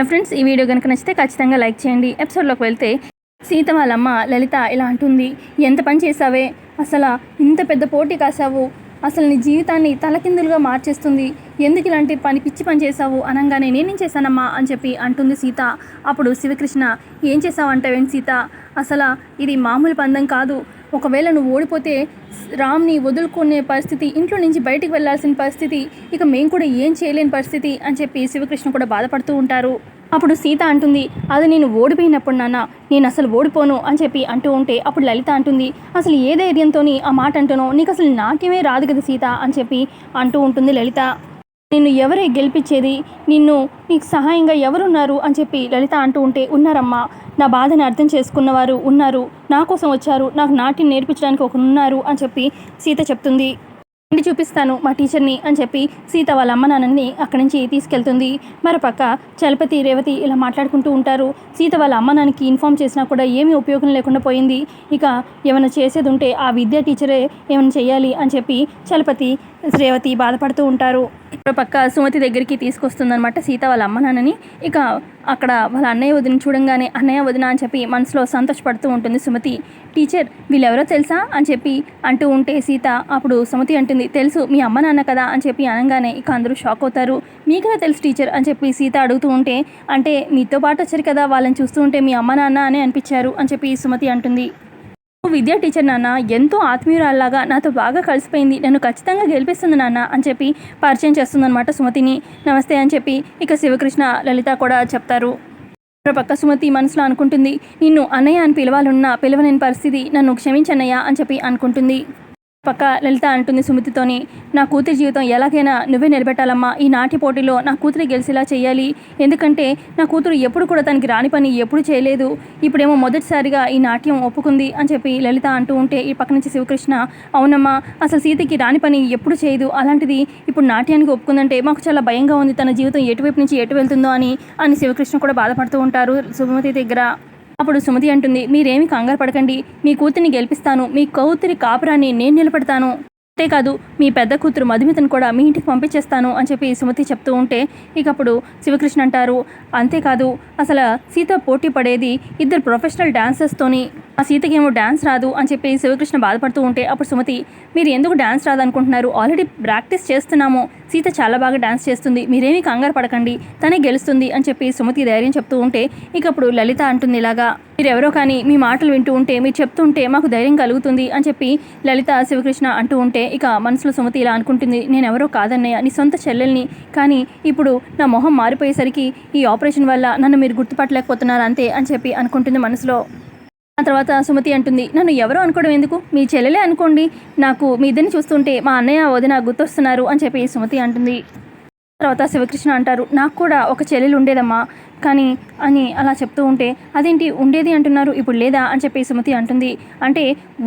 Friends, ఈ video కనుక నచ్చితే ఖచ్చితంగా లైక్ చేయండి. ఎపిసోడ్లోకి వెళ్తే సీత వాళ్ళమ్మ లలిత ఇలా అంటుంది, ఎంత పని చేసావే, అసలు ఇంత పెద్ద పోటీ కాసావు, అసలు నీ జీవితాన్ని తలకిందులుగా మార్చేస్తుంది, ఎందుకు ఇలాంటి పిచ్చి పని చేసావు అనగానే నేనేం చేశానమ్మా అని చెప్పి అంటుంది సీత. అప్పుడు శివకృష్ణ, ఏం చేసావంటావేంటి సీత, అసలు ఇది మామూలు పందెం కాదు, ఒకవేళ నువ్వు ఓడిపోతే రామ్ని వదులుకునే పరిస్థితి, ఇంట్లో నుంచి బయటికి వెళ్లాల్సిన పరిస్థితి, ఇక మేము కూడా ఏం చేయలేని పరిస్థితి అని చెప్పి శివకృష్ణ కూడా బాధపడుతూ ఉంటారు. అప్పుడు సీత అంటుంది, అది నేను ఓడిపోయినప్పుడు నాన్న, నేను అసలు ఓడిపోను అని చెప్పి అంటూ ఉంటే అప్పుడు లలిత అంటుంది, అసలు ఏ ధైర్యంతో ఆ మాట అంటునో, నీకు అసలు నాకేమే రాదు కదా సీత అని చెప్పి అంటూ ఉంటుంది లలిత. నిన్ను ఎవరే గెలిపించేది, నీకు సహాయంగా ఎవరున్నారు అని చెప్పి లలిత అంటూ ఉంటే, ఉన్నారమ్మా, నా బాధని అర్థం చేసుకున్నవారు ఉన్నారు, నా కోసం వచ్చారు, నాకు నాట్యం నేర్పించడానికి ఒకరు ఉన్నారు అని చెప్పి సీత చెప్తుంది. ఇంటి చూపిస్తాను మా టీచర్ని అని చెప్పి సీత వాళ్ళ అమ్మ నాన్నని అక్కడి నుంచి తీసుకెళ్తుంది. మరోపక్క చలపతి రేవతి ఇలా మాట్లాడుకుంటూ ఉంటారు. సీత వాళ్ళ అమ్మ నాన్నకి ఇన్ఫామ్ చేసినా కూడా ఏమీ ఉపయోగం లేకుండా పోయింది, ఇక ఏమైనా చేసేది ఉంటే ఆ విద్యా టీచరే ఏమైనా చేయాలి అని చెప్పి చలపతి రేవతి బాధపడుతూ ఉంటారు. మరోపక్క సుమతి దగ్గరికి తీసుకొస్తుందనమాట సీత వాళ్ళ అమ్మ నాన్నని. ఇక అక్కడ వాళ్ళ అన్నయ్య వదిన చూడంగానే అన్నయ్య వదిన అని చెప్పి మనసులో సంతోషపడుతూ ఉంటుంది సుమతి. టీచర్, వీళ్ళెవరో తెలుసా అని చెప్పి అంటూ ఉంటే సీత అప్పుడు సుమతి అంటుంది, తెలుసు, మీ అమ్మ నాన్న కదా అని చెప్పి అనగానే ఇక అందరూ షాక్ అవుతారు. మీకదా తెలుసు టీచర్ అని చెప్పి సీత అడుగుతూ ఉంటే, అంటే మీతో పాటు వచ్చారు కదా, వాళ్ళని చూస్తూ ఉంటే మీ అమ్మ నాన్న అనే అనిపించారు అని చెప్పి సుమతి అంటుంది. విద్యా టీచర్ నాన్న, ఎంతో ఆత్మీయురాల్లాగా నాతో బాగా కలిసిపోయింది, నన్ను ఖచ్చితంగా గెలిపిస్తుంది నాన్న అని చెప్పి పరిచయం చేస్తుందన్నమాట సుమతిని. నమస్తే అని చెప్పి ఇక శివకృష్ణ లలిత కూడా చెప్తారు. పక్క సుమతి మనసులో అనుకుంటుంది, నిన్ను అన్నయ్య అని పిలవలేని పరిస్థితి, నన్ను క్షమించన్నయ్య అని చెప్పి అనుకుంటుంది. పక్క లలిత అంటుంది సుమతితోని, నా కూతురి జీవితం ఎలాగైనా నువ్వే నిలబెట్టాలమ్మా, ఈ నాట్య పోటీలో నా కూతురి గెలిచేలా చేయాలి, ఎందుకంటే నా కూతురు ఎప్పుడు కూడా తనకి రాని పని ఎప్పుడు చేయలేదు, ఇప్పుడేమో మొదటిసారిగా ఈ నాట్యం ఒప్పుకుంది అని చెప్పి లలిత అంటూ ఉంటే ఈ పక్క నుంచి శివకృష్ణ, అవునమ్మా, అసలు సీతకి రాని పని ఎప్పుడు చేయదు, అలాంటిది ఇప్పుడు నాట్యానికి ఒప్పుకుందంటే మాకు చాలా భయంగా ఉంది, తన జీవితం ఎటువైపు నుంచి ఎటు వెళ్తుందో అని శివకృష్ణ కూడా బాధపడుతూ ఉంటారు సుమతి దగ్గర. అప్పుడు సుమతి అంటుంది, మీరేమి కంగారు పడకండి, మీ కూతురిని గెలిపిస్తాను, మీ కూతురి కాపురాన్ని నేను నిలబెడతాను, అంతేకాదు మీ పెద్ద కూతురు మధుమితను కూడా మీ ఇంటికి పంపించేస్తాను అని చెప్పి సుమతి చెప్తూ ఉంటే ఇక అప్పుడు శివకృష్ణ అంటారు, అంతేకాదు అసలు సీత పోటీ పడేది ఇద్దరు ప్రొఫెషనల్ డాన్సర్స్తోని, ఆ సీతకేమో డ్యాన్స్ రాదు అని చెప్పి శివకృష్ణ బాధపడుతూ ఉంటే అప్పుడు సుమతి, మీరు ఎందుకు డ్యాన్స్ రాదనుకుంటున్నారు, ఆల్రెడీ ప్రాక్టీస్ చేస్తున్నాము, సీత చాలా బాగా డ్యాన్స్ చేస్తుంది, మీరేమీ కంగారు పడకండి, తనే గెలుస్తుంది అని చెప్పి సుమతి ధైర్యం చెప్తూ ఉంటే ఇక అప్పుడు లలిత అంటుంది, ఇలాగా మీరెవరో కానీ మీ మాటలు వింటూ ఉంటే, మీరు చెప్తుంటే మాకు ధైర్యం కలుగుతుంది అని చెప్పి లలిత శివకృష్ణ అంటూ ఉంటే ఇక మనసులో సుమతి ఇలా అనుకుంటుంది, నేను ఎవరో కాదన్నయ్య, నీ సొంత చెల్లెల్ని, కానీ ఇప్పుడు నా మొహం మారిపోయేసరికి ఈ ఆపరేషన్ వల్ల నన్ను మీరు గుర్తుపట్టలేకపోతున్నారు అంతే అని చెప్పి అనుకుంటుంది మనసులో. ఆ తర్వాత సుమతి అంటుంది, నన్ను ఎవరో అనుకోవడం ఎందుకు, మీ చెల్లెలే అనుకోండి, నాకు మీ ఇద్దరిని చూస్తుంటే మా అన్నయ్య వదిన గుర్తొస్తున్నారు అని చెప్పి సుమతి అంటుంది. తర్వాత శివకృష్ణ అంటారు, నాకు కూడా ఒక చెల్లెలు ఉండేదమ్మా, కానీ అని అలా చెప్తూ ఉంటే, అదేంటి ఉండేది అంటున్నారు, ఇప్పుడు లేదా అని చెప్పి సుమతి అంటుంది. అంటే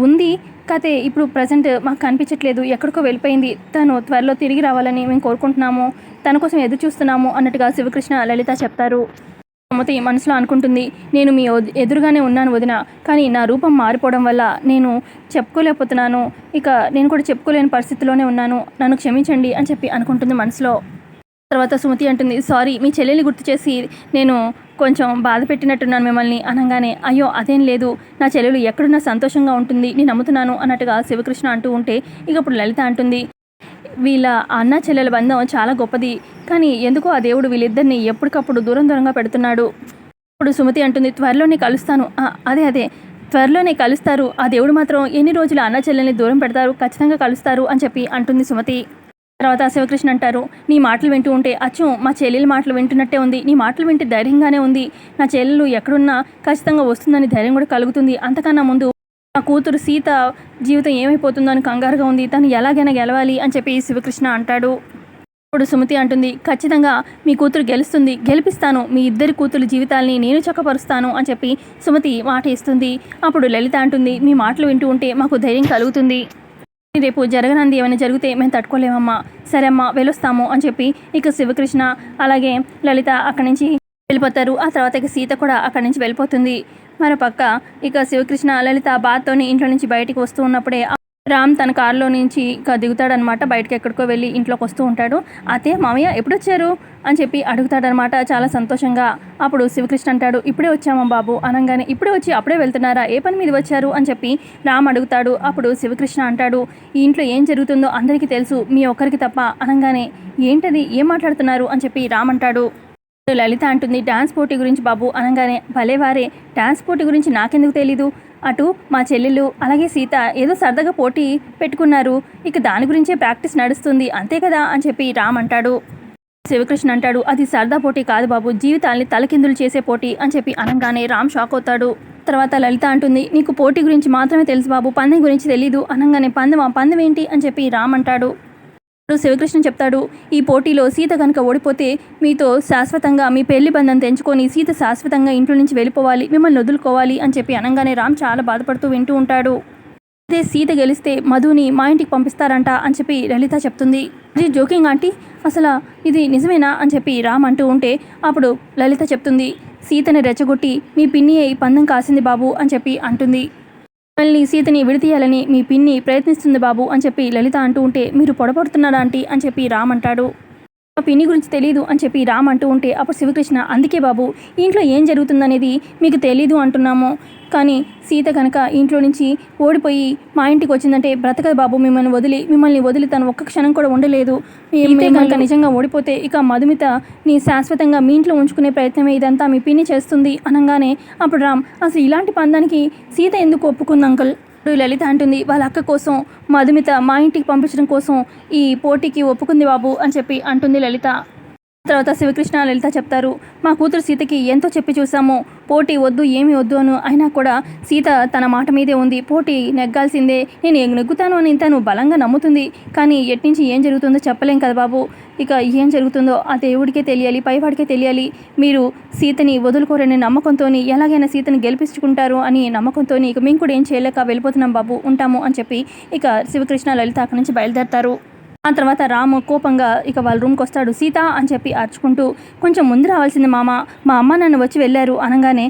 ఉంది, కతే ఇప్పుడు ప్రజెంట్ మాకు కనిపించట్లేదు, ఎక్కడికో వెళ్ళిపోయింది, తను త్వరలో తిరిగి రావాలని మేము కోరుకుంటున్నాము, తన కోసం ఎదురు చూస్తున్నాము అన్నట్టుగా శివకృష్ణ లలిత చెప్తారు. సుమతి మనసులో అనుకుంటుంది, నేను మీ ఎదురుగానే ఉన్నాను వదిన, కానీ నా రూపం మారిపోవడం వల్ల నేను చెప్పుకోలేకపోతున్నాను, ఇక నేను కూడా చెప్పుకోలేని పరిస్థితిలోనే ఉన్నాను, నన్ను క్షమించండి అని చెప్పి అనుకుంటుంది మనసులో. తర్వాత సుమతి అంటుంది, సారీ, మీ చెల్లెల్ని గుర్తు చేసి నేను కొంచెం బాధ పెట్టినట్టున్నాను మిమ్మల్ని అనగానే, అయ్యో అదేం లేదు, నా చెల్లెలు ఎక్కడున్నా సంతోషంగా ఉంటుంది, నేను నమ్ముతున్నాను అన్నట్టుగా శివకృష్ణ అంటూ ఉంటే ఇక ఇప్పుడు లలిత అంటుంది, వీళ్ళ అన్న చెల్లెల బంధం చాలా గొప్పది, కానీ ఎందుకో ఆ దేవుడు వీళ్ళిద్దరిని ఎప్పటికప్పుడు దూరంగా పెడుతున్నాడు. ఇప్పుడు సుమతి అంటుంది, త్వరలోనే కలుస్తాను, అదే త్వరలోనే కలుస్తారు, ఆ దేవుడు మాత్రం ఎన్ని రోజులు అన్న చెల్లెల్ని దూరం పెడతారు, ఖచ్చితంగా కలుస్తారు అని చెప్పి అంటుంది సుమతి. తర్వాత శివకృష్ణ అంటారు, నీ మాటలు వింటూ ఉంటే అచ్చు మా చెల్లెల మాటలు వింటున్నట్టే ఉంది, నీ మాటలు వింటే ధైర్యంగానే ఉంది, నా చెల్లెలు ఎక్కడున్నా ఖచ్చితంగా వస్తుందని ధైర్యం కూడా కలుగుతుంది, అంతకన్నా ముందు నా కూతురు సీత జీవితం ఏమైపోతుందో అని కంగారుగా ఉంది, తను ఎలాగైనా గెలవాలి అని చెప్పి శివకృష్ణ అంటాడు. ఇప్పుడు సుమతి అంటుంది, ఖచ్చితంగా మీ కూతురు గెలుస్తుంది, గెలిపిస్తాను, మీ ఇద్దరి కూతురు జీవితాల్ని నేను చక్కపరుస్తాను అని చెప్పి సుమతి మాట ఇస్తుంది. అప్పుడు లలిత అంటుంది, మీ మాటలు వింటూ ఉంటే మాకు ధైర్యం కలుగుతుంది, రేపు జరగనంది ఏమైనా జరిగితే మేము తట్టుకోలేమమ్మా, సరే అమ్మా వెళ్ళొస్తాము అని చెప్పి ఇక శివకృష్ణ అలాగే లలిత అక్కడి నుంచి వెళ్ళిపోతారు. ఆ తర్వాత ఇక సీత కూడా అక్కడి నుంచి వెళ్ళిపోతుంది. మరోపక్క ఇక శివకృష్ణ లలిత బాధతోని ఇంట్లో నుంచి బయటికి వస్తూ ఉన్నప్పుడే రామ్ తన కారులో నుంచి దిగుతాడనమాట. బయటకి ఎక్కడికో వెళ్ళి ఇంట్లోకి వస్తూ ఉంటాడు. అతే మామయ్య ఎప్పుడొచ్చారు అని చెప్పి అడుగుతాడనమాట చాలా సంతోషంగా. అప్పుడు శివకృష్ణ అంటాడు, ఇప్పుడే వచ్చామా బాబు అనగానే, ఇప్పుడే వచ్చి అప్పుడే వెళ్తున్నారా, ఏ పని మీద వచ్చారు అని చెప్పి రామ్ అడుగుతాడు. అప్పుడు శివకృష్ణ అంటాడు, ఈ ఇంట్లో ఏం జరుగుతుందో అందరికీ తెలుసు, మీ ఒక్కరికి తప్ప అనగానే, ఏంటది, ఏం మాట్లాడుతున్నారు అని చెప్పి రామ్ అంటాడు. లలిత అంటుంది, డ్యాన్స్ పోటీ గురించి బాబు అనగానే, భలేవారే, డ్యాన్స్ పోటీ గురించి నాకెందుకు తెలీదు, అటు మా చెల్లెలు అలాగే సీత ఏదో సరదాగా పోటీ పెట్టుకున్నారు, ఇక దాని గురించే ప్రాక్టీస్ నడుస్తుంది అంతే కదా అని చెప్పి రామ్ అంటాడు. శివకృష్ణ అంటాడు, అది సరదా పోటీ కాదు బాబు, జీవితాల్ని తలకిందులు చేసే పోటీ అని చెప్పి అనగానే రామ్ షాక్ అవుతాడు. తర్వాత లలిత అంటుంది, నీకు పోటీ గురించి మాత్రమే తెలుసు బాబు, పందెం గురించి తెలీదు అనగానే, పందెం ఏంటి అని చెప్పి రామ్ అంటాడు. శివకృష్ణ చెప్తాడు, ఈ పోటీలో సీత కనుక ఓడిపోతే మీతో శాశ్వతంగా మీ పెళ్లి బంధం తెంచుకొని సీత శాశ్వతంగా ఇంట్లో నుంచి వెళ్ళిపోవాలి, మిమ్మల్ని వదులుకోవాలి అని చెప్పి అనగానే రామ్ చాలా బాధపడుతూ వింటూ ఉంటాడు. అదే సీత గెలిస్తే మధుని మా ఇంటికి పంపిస్తారంట అని చెప్పి లలిత చెప్తుంది. ఇది జోకింగ్ ఆంటీ, అసలు ఇది నిజమేనా అని చెప్పి రామ్ అంటూ ఉంటే అప్పుడు లలిత చెప్తుంది, సీతని రెచ్చగొట్టి మీ పిన్ని ఈ పందెం కాసింది బాబు అని చెప్పి అంటుంది. మళ్ళీ సీతని విడతీయాలని మీ పిన్ని ప్రయత్నిస్తుంది బాబు అని చెప్పి లలిత అంటూ ఉంటే, మీరు పొడపడుతున్నారా ఆంటీ అని చెప్పి రామ్ అంటాడు. మా పిన్ని గురించి తెలీదు అని చెప్పి రామ్ అంటూ ఉంటే అప్పుడు శివకృష్ణ, అందుకే బాబు ఇంట్లో ఏం జరుగుతుందనేది మీకు తెలీదు అంటున్నాము, కానీ సీత కనుక ఇంట్లో నుంచి ఓడిపోయి మా ఇంటికి వచ్చిందంటే బ్రతకదు బాబు, మిమ్మల్ని వదిలి తను ఒక్క క్షణం కూడా ఉండలేదు. మీరు కనుక నిజంగా ఓడిపోతే ఇక మధుమిత నీ శాశ్వతంగా మీ ఇంట్లో ఉంచుకునే ప్రయత్నమే ఇదంతా మీ పిన్ని చేస్తుంది అనగానే అప్పుడు రామ్, అసలు ఇలాంటి పందానికి సీత ఎందుకు ఒప్పుకుంది అంకుల్. లలిత అంటుంది, వాళ్ళ అక్క కోసం మధుమిత మా ఇంటికి పంపించడం కోసం ఈ పోటీకి ఒప్పుకుంది బాబు అని చెప్పి అంటుంది లలిత. తర్వాత శివకృష్ణ లలిత చెప్తారు, మా కూతురు సీతకి ఎంతో చెప్పి చూసాము, పోటీ వద్దు ఏమి వద్దు అను, అయినా కూడా సీత తన మాట మీదే ఉంది, పోటీ నెగ్గాల్సిందే, నేను నెగ్గుతాను అని తను బలంగా నమ్ముతుంది, కానీ ఎట్నుంచి ఏం జరుగుతుందో చెప్పలేం కదా బాబు, ఇక ఏం జరుగుతుందో ఆ దేవుడికే తెలియాలి, పైవాడికే తెలియాలి, మీరు సీతని వదులుకోరని నమ్మకంతో ఎలాగైనా సీతని గెలిపించుకుంటారు అని నమ్మకంతో ఇక మేము కూడా ఏం చేయలేక వెళ్ళిపోతున్నాం బాబు, ఉంటాము అని చెప్పి ఇక శివకృష్ణ లలిత అక్కడి నుంచి బయలుదేరతారు. ఆ తర్వాత రాము కోపంగా ఇక వాళ్ళ రూమ్కి వస్తాడు. సీత అని చెప్పి అరుచుకుంటూ, కొంచెం ముందు రావాల్సింది మామ, మా అమ్మ నన్ను వచ్చి వెళ్ళారు అనగానే,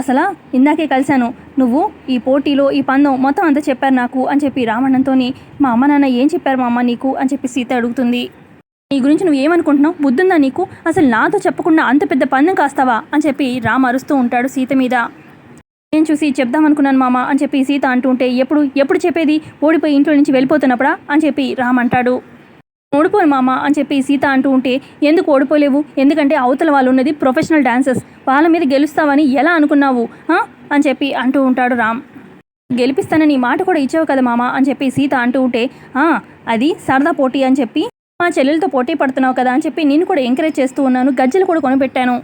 అసలా ఇందాకే కలిశాను, నువ్వు ఈ పోటీలో ఈ పందెం మొత్తం అంతా చెప్పారు నాకు అని చెప్పి రామಣ್ಣంతో, మా అమ్మ నాన్న ఏం చెప్పారు మా అమ్మ నీకు అని చెప్పి సీత అడుగుతుంది. నీ గురించి నువ్వు ఏమనుకుంటున్నావు, బుద్ధుందా నీకు, అసలు నాతో చెప్పకుండా అంత పెద్ద పందెం కాస్తావా అని చెప్పి రామ్ అరుస్తూ ఉంటాడు సీత మీద. నేను చూసి చెప్దామనుకున్నాను మామ అని చెప్పి సీత అంటూ ఉంటే, ఎప్పుడు చెప్పేది, ఓడిపోయి ఇంట్లో నుంచి వెళ్ళిపోతున్నప్పుడా అని చెప్పి రామ్ అంటాడు. ఓడిపోను మామ అని చెప్పి సీత అంటూ ఉంటే, ఎందుకు ఓడిపోలేవు, ఎందుకంటే అవతల వాళ్ళు ఉన్నది ప్రొఫెషనల్ డాన్సర్స్, వాళ్ళ మీద గెలుస్తావని ఎలా అనుకున్నావు అని చెప్పి అంటూ ఉంటాడు రామ్. గెలిపిస్తానని మాట కూడా ఇచ్చావు కదా మామ అని చెప్పి సీత అంటూ ఉంటే, అది సరదా పోటీ అని చెప్పి మా చెల్లెలతో పోటీ పడుతున్నావు కదా అని చెప్పి నేను కూడా ఎంకరేజ్ చేస్తూ ఉన్నాను, గజ్జలు కూడా కొనిపెట్టాను,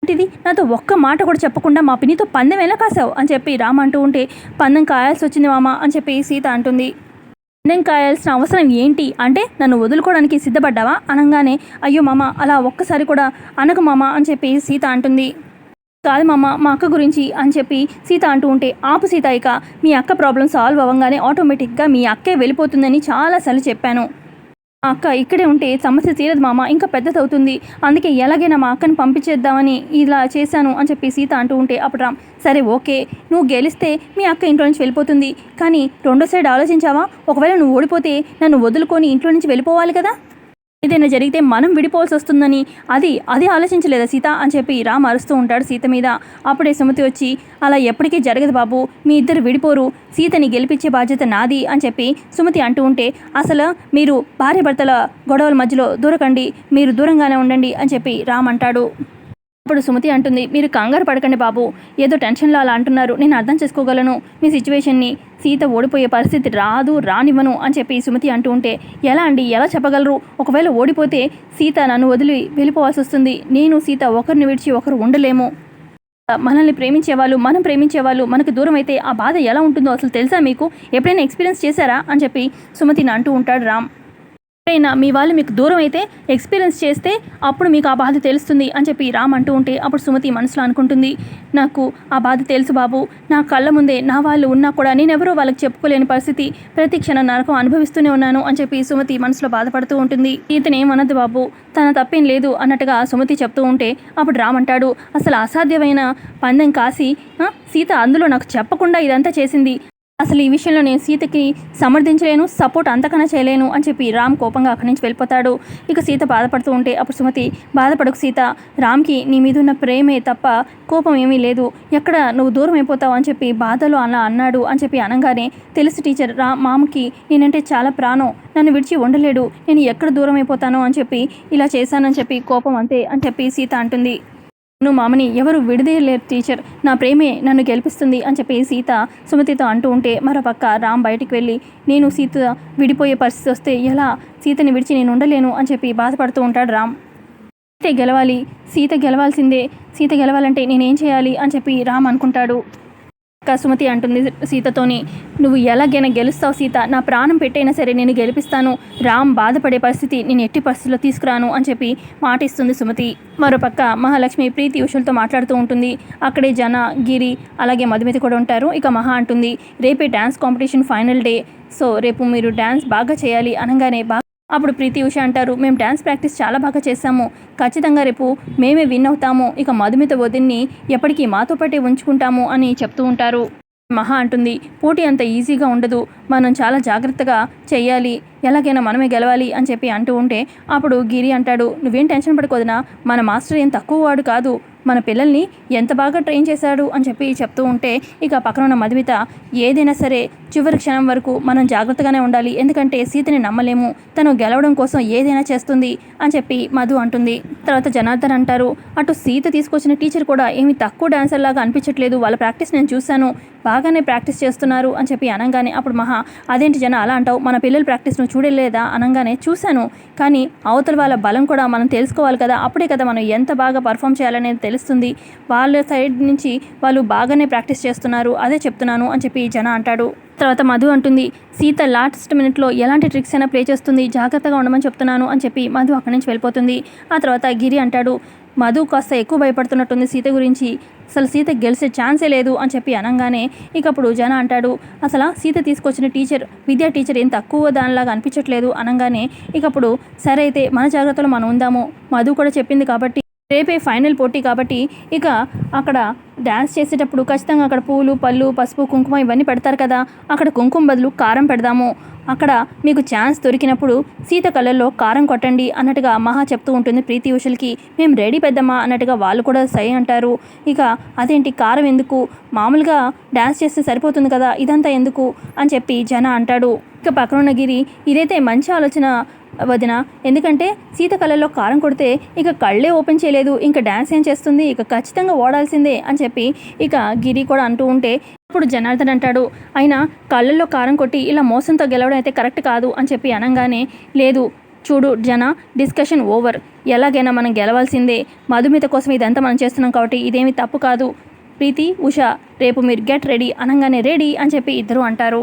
ఇది నాతో ఒక్క మాట కూడా చెప్పకుండా మా పిన్నితో పందెం ఎలా కాసావు అని చెప్పి రామ్ అంటూ ఉంటే, పందెం కాయాల్సి వచ్చింది మామ అని చెప్పి సీత అంటుంది. పందెం కాయాల్సిన అవసరం ఏంటి అంటే నన్ను వదులుకోవడానికి సిద్ధపడ్డావా అనగానే, అయ్యో మామ అలా ఒక్కసారి కూడా అనకు మామ అని చెప్పి సీత అంటుంది. కాదు మామ, మా అక్క గురించి అని చెప్పి సీత అంటూ ఉంటే, ఆపు సీత, ఇక మీ అక్క ప్రాబ్లం సాల్వ్ అవ్వగానే ఆటోమేటిక్గా మీ అక్కే వెళ్ళిపోతుందని చాలాసార్లు చెప్పాను, మా అక్క ఇక్కడే ఉంటే సమస్య తీరదు మామ, ఇంకా పెద్దదవుతుంది, అందుకే ఎలాగైనా మా అక్కని పంపించేద్దామని ఇలా చేశాను అని చెప్పి సీత అంటూ ఉంటే అప్పుడు రామ్, సరే ఓకే, నువ్వు గెలిస్తే మీ అక్క ఇంట్లో నుంచి వెళ్ళిపోతుంది, కానీ రెండో సైడ్ ఆలోచించావా, ఒకవేళ నువ్వు ఓడిపోతే నన్ను వదులుకొని ఇంట్లో నుంచి వెళ్ళిపోవాలి కదా, ఏదైనా జరిగితే మనం విడిపోవాల్సి వస్తుందని అది ఆలోచించలేదా సీత అని చెప్పి రామ్ అరుస్తూ ఉంటాడు సీత మీద. అప్పుడే సుమతి వచ్చి, అలా ఎప్పటికీ జరగదు బాబు, మీ ఇద్దరు విడిపోరు, సీతని గెలిపించే బాధ్యత నాది అని చెప్పి సుమతి అంటూ ఉంటే, అసలు మీరు భార్య భర్తల గొడవల మధ్యలో దూరకండి, మీరు దూరంగానే ఉండండి అని చెప్పి రామ్ అంటాడు. అప్పుడు సుమతి అంటుంది, మీరు కంగారు పడకండి బాబు, ఏదో టెన్షన్లో అలా అంటున్నారు, నేను అర్థం చేసుకోగలను మీ సిచ్యువేషన్ని, సీత ఓడిపోయే పరిస్థితి రానివ్వను అని చెప్పి సుమతి అంటూ ఉంటే, ఎలా అండి, ఎలా చెప్పగలరు, ఒకవేళ ఓడిపోతే సీత నన్ను వదిలి వెళ్ళిపోవాల్సి వస్తుంది, నేను సీత ఒకరిని విడిచి ఒకరు ఉండలేము, మనల్ని ప్రేమించేవాళ్ళు మనం ప్రేమించేవాళ్ళు మనకు దూరం అయితే ఆ బాధ ఎలా ఉంటుందో అసలు తెలుసా మీకు, ఎప్పుడైనా ఎక్స్పీరియన్స్ చేశారా అని చెప్పి సుమతిని అంటూ ఉంటాడు రామ్. ఎప్పుడైనా మీ వాళ్ళు మీకు దూరం అయితే ఎక్స్పీరియన్స్ చేస్తే అప్పుడు మీకు ఆ బాధ తెలుస్తుంది అని చెప్పి రామ్ అంటూ ఉంటే అప్పుడు సుమతి మనసులో అనుకుంటుంది, నాకు ఆ బాధ తెలుసు బాబు, నా కళ్ళ ముందే నా వాళ్ళు ఉన్నా కూడా నేనెవరో వాళ్ళకి చెప్పుకోలేని పరిస్థితి, ప్రతి క్షణం నరకం అనుభవిస్తూనే ఉన్నాను అని చెప్పి సుమతి మనసులో బాధపడుతూ ఉంటుంది. ఇతనేమనద్దు బాబు, తన తప్పేం లేదు అన్నట్టుగా సుమతి చెప్తూ ఉంటే అప్పుడు రామ్ అంటాడు, అసలు అసాధ్యమైన పందెం కాసి సీత అందులో నాకు చెప్పకుండా ఇదంతా చేసింది, అసలు ఈ విషయంలో నేను సీతకి సమర్థించలేను, సపోర్ట్ అంతకన్నా చేయలేను అని చెప్పి రామ్ కోపంగా అక్కడి నుంచి వెళ్ళిపోతాడు. ఇక సీత బాధపడుతూ ఉంటే అప్పుడు సుమతి, బాధపడకు సీత, రామ్కి నీ మీద ఉన్న ప్రేమే తప్ప కోపం ఏమీ లేదు, ఎక్కడ నువ్వు దూరం అయిపోతావు అని చెప్పి బాధలో అలా అన్నాడు అని చెప్పి అనగానే, తెలుసు టీచర్, మామకి నేనంటే చాలా ప్రాణం, నన్ను విడిచి ఉండలేడు, నేను ఎక్కడ దూరం అయిపోతానో అని చెప్పి ఇలా చేశానని చెప్పి కోపం అంతే అని చెప్పి సీత అంటుంది. నువ్వు మామని ఎవరు విడదీయలేరు టీచర్, నా ప్రేమే నన్ను గెలిపిస్తుంది అని చెప్పి సీత సుమతితో అంటూ ఉంటే, మరోపక్క రామ్ బయటికి వెళ్ళి, నేను సీత విడిపోయే పరిస్థితి వస్తే ఎలా, సీతని విడిచి నేను ఉండలేను అని చెప్పి బాధపడుతూ ఉంటాడు రామ్. సీత గెలవాలి, సీత గెలవాల్సిందే, సీత గెలవాలంటే నేనేం చేయాలి అని చెప్పి రామ్ అనుకుంటాడు. సుమతి అంటుంది సీతతోని, నువ్వు ఎలాగైనా గెలుస్తావు సీత, నా ప్రాణం పెట్టైనా సరే నేను గెలిపిస్తాను, రామ్ బాధపడే పరిస్థితి నేను ఎట్టి పరిస్థితిలో తీసుకురాను అని చెప్పి మాటిస్తుంది సుమతి. మరోపక్క మహాలక్ష్మి ప్రీతి ఉషలతో మాట్లాడుతూ ఉంటుంది. అక్కడే జన, గిరి అలాగే మధుమిత కూడా ఉంటారు. ఇక మహా అంటుంది, రేపే dance competition final day, so రేపు మీరు డ్యాన్స్ బాగా చేయాలి అనగానే, అప్పుడు ప్రీతి ఉష అంటారు, మేము డ్యాన్స్ ప్రాక్టీస్ చాలా బాగా చేశాము, ఖచ్చితంగా రేపు మేమే విన్ అవుతాము, ఇక మధుమిత వదిన్ని ఎప్పటికీ మాతో పాటే ఉంచుకుంటాము అని చెప్తూ ఉంటారు. మహా అంటుంది, పోటీ అంత ఈజీగా ఉండదు, మనం చాలా జాగ్రత్తగా చెయ్యాలి, ఎలాగైనా మనమే గెలవాలి అని చెప్పి అంటూ ఉంటే అప్పుడు గిరి అంటాడు, నువ్వేం టెన్షన్ పడుకోదనా, మన మాస్టర్ ఏం తక్కువ వాడు కాదు, మన పిల్లల్ని ఎంత బాగా ట్రైన్ చేశాడు అని చెప్పి చెప్తూ ఉంటే, ఇక పక్కన ఉన్న మధుమిత, ఏదైనా సరే చివరి క్షణం వరకు మనం జాగ్రత్తగానే ఉండాలి, ఎందుకంటే సీతని నమ్మలేము, తను గెలవడం కోసం ఏదైనా చేస్తుంది అని చెప్పి మధు అంటుంది. తర్వాత జనార్దన్ అంటారు, అటు సీత తీసుకొచ్చిన టీచర్ కూడా ఏమి తక్కువ డాన్సర్ లాగా అనిపించట్లేదు, వాళ్ళ ప్రాక్టీస్ నేను చూశాను, బాగానే ప్రాక్టీస్ చేస్తున్నారు అని చెప్పి అనగానే అప్పుడు మహా, అదేంటి జన అలా అంటావు, మన పిల్లల ప్రాక్టీస్ నువ్వు చూడలేదా అనగానే, చూశాను, కానీ అవతల వాళ్ళ బలం కూడా మనం తెలుసుకోవాలి కదా, అప్పుడే కదా మనం ఎంత బాగా పర్ఫామ్ చేయాలనేది తెలుస్తుంది, వాళ్ళ సైడ్ నుంచి వాళ్ళు బాగానే ప్రాక్టీస్ చేస్తున్నారు, అదే చెప్తున్నాను అని చెప్పి జన అంటాడు. తర్వాత మధు అంటుంది, సీత లాస్ట్ మినిట్లో ఎలాంటి ట్రిక్స్ అయినా ప్లే చేస్తుంది, జాగ్రత్తగా ఉండమని చెప్తున్నాను అని చెప్పి మధు అక్కడి నుంచి వెళ్ళిపోతుంది. ఆ తర్వాత గిరి అంటాడు, మధు కాస్త ఎక్కువ భయపడుతున్నట్టుంది సీత గురించి, అసలు సీత గెలిచే ఛాన్సే లేదు అని చెప్పి అనగానే, ఇక అప్పుడు జన అంటాడు, అసలు సీత తీసుకొచ్చిన టీచర్, విద్యా టీచర్ ఏం తక్కువ దానిలాగా అనిపించట్లేదు అనగానే, ఇక అప్పుడు సరే అయితే మన జాగ్రత్తలో మనం ఉందాము, మధు కూడా చెప్పింది కాబట్టి, రేపే ఫైనల్ పోటీ కాబట్టి, ఇక అక్కడ డ్యాన్స్ చేసేటప్పుడు ఖచ్చితంగా అక్కడ పూలు, పళ్ళు, పసుపు, కుంకుమ ఇవన్నీ పెడతారు కదా, అక్కడ కుంకుమ బదులు కారం పెడదాము, అక్కడ మీకు ఛాన్స్ దొరికినప్పుడు సీత కళ్ళల్లో కారం కొట్టండి అన్నట్టుగా మహా చెప్తూ ఉంటుంది ప్రీతి ఉషలకి. మేము రెడీ పెద్దమ్మా అన్నట్టుగా వాళ్ళు కూడా సై అంటారు. ఇక అదేంటి కారం ఎందుకు, మామూలుగా డ్యాన్స్ చేస్తే సరిపోతుంది కదా, ఇదంతా ఎందుకు అని చెప్పి జన అంటాడు. ఇక పక్కనున్న గిరి, ఇదైతే మంచి ఆలోచన వదిన, ఎందుకంటే సీత కళ్ళల్లో కారం కొడితే ఇక కళ్ళే ఓపెన్ చేయలేదు, ఇంకా డ్యాన్స్ ఏం చేస్తుంది, ఇక ఖచ్చితంగా ఓడాల్సిందే అని చెప్పి ఇక గిరి కూడా అంటూ ఉంటే, అప్పుడు జనార్దన్ అంటాడు, అయినా కళ్ళల్లో కారం కొట్టి ఇలా మోసంతో గెలవడం అయితే కరెక్ట్ కాదు అని చెప్పి అనగానే, లేదు చూడు జన, డిస్కషన్ ఓవర్, ఎలాగైనా మనం గెలవాల్సిందే, మధుమిత కోసం ఇదంతా మనం చేస్తున్నాం కాబట్టి ఇదేమీ తప్పు కాదు, ప్రీతి ఉష రేపు మీరు గెట్ రెడీ అనగానే రెడీ అని చెప్పి ఇద్దరు అంటారు.